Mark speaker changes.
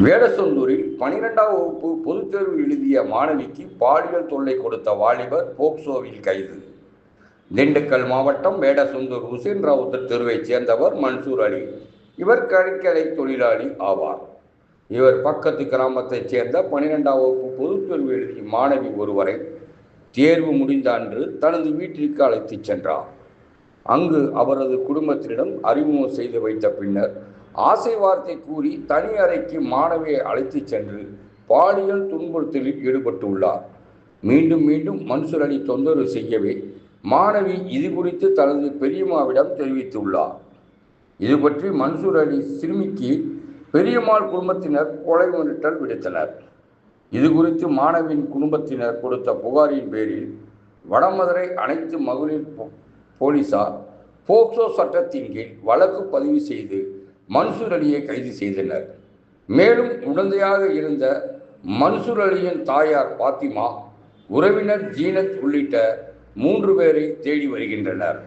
Speaker 1: வேடசந்தூரில் 12ஆம் வகுப்பு பொதுத் தேர்வு எழுதிய மாணவிக்கு பாலியல் தொல்லை கொடுத்த வாலிபர் போக்சோவில் கைது. திண்டுக்கல் மாவட்டம் வேடசந்தூர் உசேன் ராவுத்தர் தெருவைச் சேர்ந்தவர் மன்சூர் அலி. இவர் கறிக்கடை தொழிலாளி ஆவார். இவர் பக்கத்து கிராமத்தைச் சேர்ந்த 12ஆம் வகுப்பு பொதுத் தேர்வு எழுதிய மாணவி ஒருவரை தேர்வு முடிந்த அன்று தனது வீட்டிற்கு அழைத்துச் சென்றார். அங்கு அவரது குடும்பத்தினரிடம் அறிமுகம் செய்து வைத்த பின்னர் ஆசை வார்த்தை கூறி தனி அறைக்கு மாணவியை அழைத்துச் சென்று பாலியல் துன்புறுத்தலில் ஈடுபட்டுள்ளார். மீண்டும் மீண்டும் மன்சூர் அலி தொந்தரவு செய்யவே மாணவி இது குறித்து தனது பெரியம்மாவிடம் தெரிவித்துள்ளார். இது பற்றி மன்சூர் அலி சிறுமிக்கு பெரியம்மாள் குடும்பத்தினர் கொலை மிரட்டல் விடுத்தனர். இது குறித்து மாணவியின் குடும்பத்தினர் கொடுத்த புகாரின் பேரில் வடமதுரை அனைத்து மகளிர் போலீசார் போக்சோ சட்டத்தின் கீழ் வழக்கு பதிவு செய்து மன்சூர் அலியை கைது செய்தனர். மேலும் உடந்தையாக இருந்த மன்சூர் அலியின் தாயார் பாத்திமா, உறவினர் ஜீனத் உள்ளிட்ட 3 பேரை தேடி வருகின்றனர்.